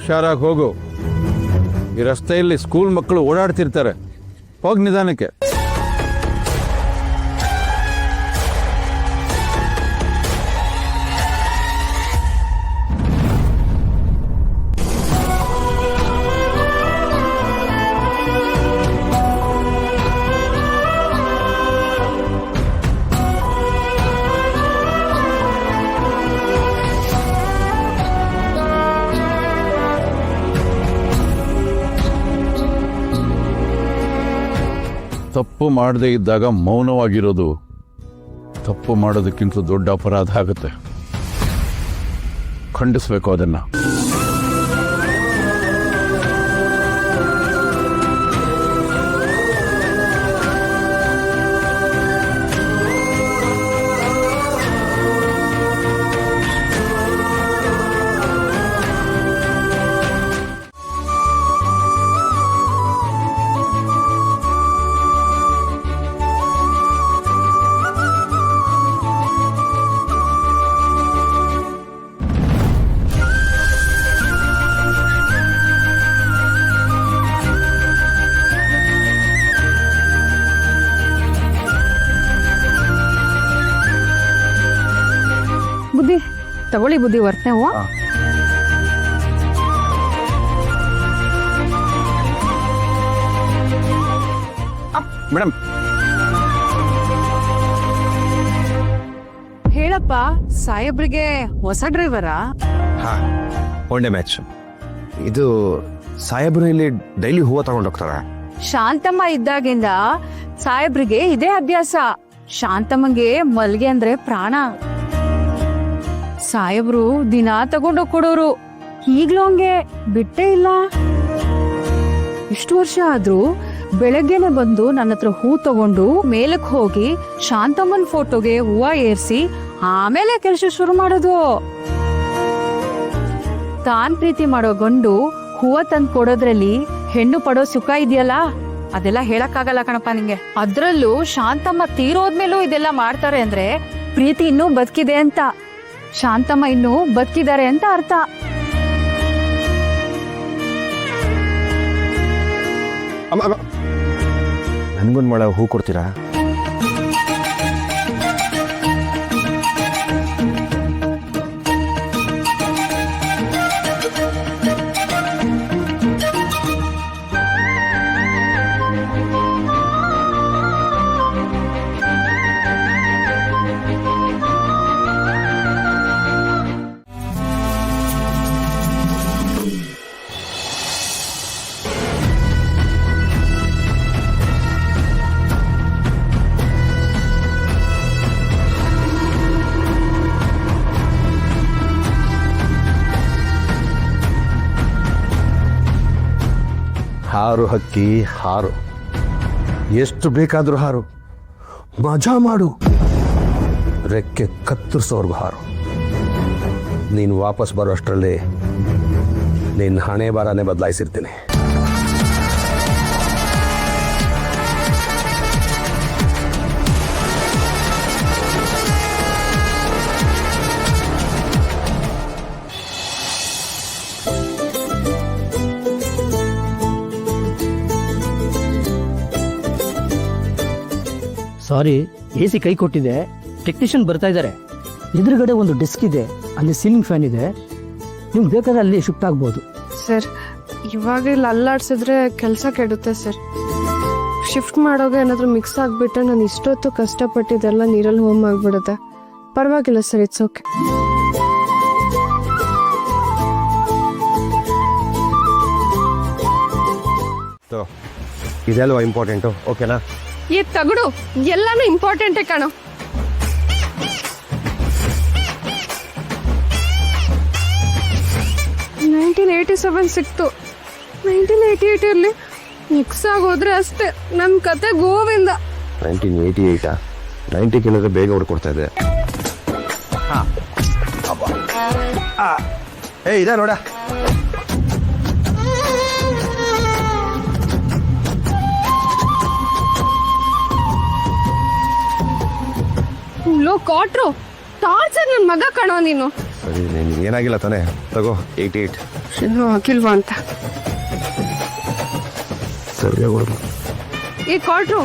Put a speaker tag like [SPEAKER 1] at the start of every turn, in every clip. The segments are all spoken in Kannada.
[SPEAKER 1] ಹುಷಾರಾಗಿ ಹೋಗು. ಈ ರಸ್ತೆಯಲ್ಲಿ ಸ್ಕೂಲ್ ಮಕ್ಕಳು ಓಡಾಡ್ತಿರ್ತಾರೆ, ಹೋಗಿ ನಿಧಾನಕ್ಕೆ. ತಪ್ಪು ಮಾಡದೇ ಇದ್ದಾಗ ಮೌನವಾಗಿರೋದು ತಪ್ಪು ಮಾಡೋದಕ್ಕಿಂತ ದೊಡ್ಡ ಅಪರಾಧ ಆಗುತ್ತೆ. ಖಂಡಿಸ್ಬೇಕು ಅದನ್ನ.
[SPEAKER 2] ಬುದ್ಧಿ ತಗೊಳ್ಳಿ, ಬುದ್ಧಿ ವರ್ತನೆವು.
[SPEAKER 1] ಮೇಡಮ್,
[SPEAKER 2] ಹೇಳಪ್ಪ, ಸಾಹೇಬ್ರಿಗೆ ಹೊಸ ಡ್ರೈವರಾ?
[SPEAKER 3] ಹಾ, ಒಳ್ಳೆ ಮ್ಯಾಚ್. ಇದು ಸಾಹೇಬ್ರು ಇಲ್ಲಿ ಡೈಲಿ ಹೂವು ತಗೊಂಡೋಗ್ತಾರ.
[SPEAKER 2] ಶಾಂತಮ್ಮ ಇದ್ದಾಗಿಂದ ಸಾಹೇಬ್ರಿಗೆ ಇದೇ ಅಭ್ಯಾಸ. ಶಾಂತಮ್ಮಂಗೆ ಮಲ್ಗೆ ಅಂದ್ರೆ ಪ್ರಾಣ. ಸಾಹೇಬ್ರು ದಿನ ತಗೊಂಡೋಗ್ ಕೊಡೋರು. ಈಗ್ಲೂ ಹಂಗೆ ಬಿಟ್ಟೇ ಇಲ್ಲ. ಇಷ್ಟು ವರ್ಷ ಆದ್ರೂ ಬೆಳಗ್ಗೆನೆ ಬಂದು ನನ್ನ ಹತ್ರ ಹೂ ತಗೊಂಡು ಮೇಲಕ್ ಹೋಗಿ ಶಾಂತಮ್ಮನ್ ಫೋಟೋಗೆ ಹೂವ ಏರ್ಸಿ ಆಮೇಲೆ ಕೆಲಸ ಶುರು ಮಾಡೋದು. ತಾನ್ ಪ್ರೀತಿ ಮಾಡೋ ಗಂಡು ಹೂವ ತಂದ್ ಕೊಡೋದ್ರಲ್ಲಿ ಹೆಣ್ಣು ಪಡೋ ಸುಖ ಇದೆಯಲ್ಲ, ಅದೆಲ್ಲ ಹೇಳಕ್ಕಾಗಲ್ಲ ಕಣಪ್ಪ ನಿಂಗೆ. ಅದ್ರಲ್ಲೂ ಶಾಂತಮ್ಮ ತೀರೋದ್ಮೇಲೂ ಇದೆಲ್ಲ ಮಾಡ್ತಾರೆ ಅಂದ್ರೆ ಪ್ರೀತಿ ಇನ್ನೂ ಬದುಕಿದೆ ಅಂತ, ಶಾಂತಮ್ಮ ಇನ್ನೂ ಬದುಕಿದ್ದಾರೆ ಅಂತ ಅರ್ಥ.
[SPEAKER 3] ನನ್ಗೊಂದು ಮೊಳ ಹೂ ಕೊಡ್ತೀರಾ? ಹಾರು ಹಕ್ಕಿ ಹಾರು, ಎಷ್ಟು ಬೇಕಾದ್ರೂ ಹಾರು, ಮಜಾ ಮಾಡು, ರೆಕ್ಕೆ ಕತ್ತರಿಸೋರ್ಗು ಹಾರು. ನೀನು ವಾಪಸ್ ಬರೋ ಅಷ್ಟರಲ್ಲಿ ನಿನ್ನ ಹಣೆ ಬಾರನೇ ಬದಲಾಯಿಸಿರ್ತೀನಿ.
[SPEAKER 4] ಸಾರಿ, AC ಕೈ ಕೊಟ್ಟಿದೆ, ಟೆಕ್ನಿಷಿಯನ್ ಬರ್ತಾ ಇದ್ದಾರೆ. ಎದುರುಗಡೆ ಒಂದು ಡೆಸ್ಕ್ ಇದೆ, ಅಲ್ಲಿ ಸೀಲಿಂಗ್ ಫ್ಯಾನ್ ಇದೆ, ನಿಮ್ಗೆ ಬೇಕಾದ್ರೆ ಅಲ್ಲಿ ಶಿಫ್ಟ್ ಆಗ್ಬೋದು.
[SPEAKER 5] ಸರ್, ಇವಾಗ ಇಲ್ಲಿ ಅಲ್ಲಾಡ್ಸಿದ್ರೆ ಕೆಲಸ ಕೆಡುತ್ತೆ ಸರ್. ಶಿಫ್ಟ್ ಮಾಡೋಕೆ ಏನಾದರೂ ಮಿಕ್ಸ್ ಆಗಿಬಿಟ್ರೆ ನಾನು ಇಷ್ಟೊತ್ತು ಕಷ್ಟಪಟ್ಟಿದ್ದೆಲ್ಲ ನೀರಲ್ಲಿ ಹೋಮ್ ಆಗಿಬಿಡುತ್ತೆ. ಪರವಾಗಿಲ್ಲ ಸರ್, ಇಟ್ಸ್ ಓಕೆ.
[SPEAKER 3] ಇದೆಲ್ವಾ ಇಂಪಾರ್ಟೆಂಟು? ಓಕೆನಾ?
[SPEAKER 5] ಈ ತಗಡು ಎಲ್ಲಾನು ಇಂಪಾರ್ಟೆಂಟೇ ಕಾಣೋ. ಸಿಕ್ತು. 1988 ಇರಲಿ, ಮಿಕ್ಸ್ ಆಗೋದ್ರೆ ಅಷ್ಟೇ ನನ್ನ ಕತೆ ಗೋವಿಂದ.
[SPEAKER 3] 1988 90 ಕಿಲೋಮೀಟರ್ ಬೇಗ ಹೊಡ್ಕೊಡ್ತಾ ಇದೆ. ಇದೆ ನೋಡ.
[SPEAKER 5] ಲೋ ಕಾಟ್ರು, ಟಾರ್ಚರ್ ನನ್ನ ಮಗ ಕಾಣೋ ನೀನು.
[SPEAKER 3] ಸರಿ, ನಿನ್ಗೆ ಏನಾಗಿಲ್ಲ ತಾನೇ? ತಗೋ 88.
[SPEAKER 5] ಇನ್ನೂ ಆಗಿಲ್ವಾ ಅಂತ.
[SPEAKER 3] ಸರಿ ಹೊಡೆದು
[SPEAKER 5] ಈ ಕ್ವಾರ್ಟ್ರು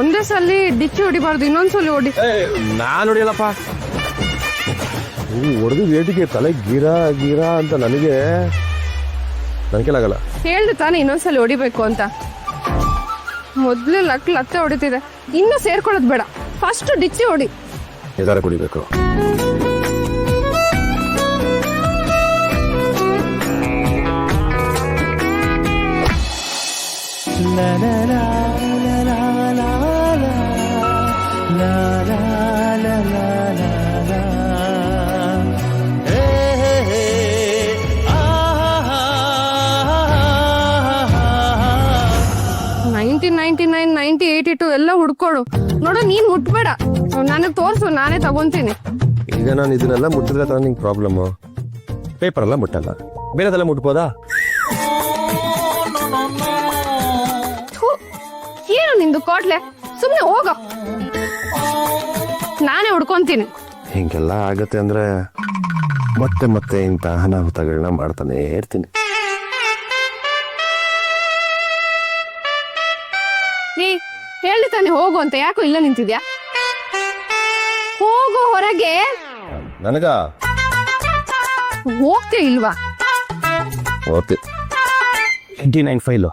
[SPEAKER 5] ಒಂದೇ ಸಲ ಡಿಕ್ಕಿ ಹೊಡಿಬಾರ್ದು, ಇನ್ನೊಂದ್ಸಲಿ ಹೊಡಿ.
[SPEAKER 3] ನಾನು ಹೊಡಿಯಲ್ಲಪ್ಪ. ಹೊಡೆದು ವೇಟಿಗೆ ತಲೆ ಗೀರಾ ಗೀರಾ ಅಂತ ನನಗೆ ನನಗೆಲಾಗಲ್ಲ.
[SPEAKER 5] ಹೇಳ್ದೆ ತಾನೇ ಇನ್ನೊಂದ್ಸಲಿ ಹೊಡಿಬೇಕು ಅಂತ. ಮೊದ್ಲೇ ಲತ್ತೆ ಹೊಡಿತಿದೆ, ಇನ್ನೂ ಸೇರ್ಕೊಳ್ಳೋದು ಬೇಡ. ಫಸ್ಟ್ ಡಿಚ್ಚಿ ಹೊಡಿ.
[SPEAKER 3] ನಿರ್ಧಾರ ಕುಡಿಬೇಕು.
[SPEAKER 5] $19.99, $90.82 ಎಲ್ಲ ಹುಡ್ಕೊಡು. ನೋಡು, ನೀನ್ ಮುಟ್ಬೇಡ, ನನಗೆ ತೋರ್ಸು, ನಾನೇ ತಗೊಂತೀನಿ.
[SPEAKER 3] ಈಗ ನಾನು ಇದನ್ನೆಲ್ಲ ಮುಟ್ಟಿದ್ರೆ ತಾನೇ ನಿಂಗೆ ಪ್ರಾಬ್ಲಮ್ಮು. ಪೇಪರ್ ಎಲ್ಲ ಮುಟ್ಟಲ್ಲ, ಬೇರೆದೆಲ್ಲ ಮುಟ್ಬೋದಾ?
[SPEAKER 5] ಥು, ಏನು ನಿಂದು ಕೋಟ್ಲೆ, ಸುಮ್ನೆ ಹೋಗ, ನಾನೇ ಹುಡ್ಕೊಂತೀನಿ.
[SPEAKER 3] ಹಿಂಗೆಲ್ಲ ಆಗತ್ತೆ ಅಂದ್ರೆ ಮತ್ತೆ ಮತ್ತೆ ಇಂಥ ಅನಾಹುತಗಳನ್ನ ಮಾಡ್ತಾನೆ ಇರ್ತೀನಿ.
[SPEAKER 5] ನೀ ಹೇಳಿ ತಾನೆ ಹೋಗು ಅಂತ, ಯಾಕೋ ಇಲ್ಲ ನಿಂತಿದ್ಯಾ? ಹೋಗು ಹೊರಗೆ.
[SPEAKER 3] ನನಗ
[SPEAKER 5] ಹೋಗ್ತೇ ಇಲ್ವಾ?
[SPEAKER 3] Okay 89 file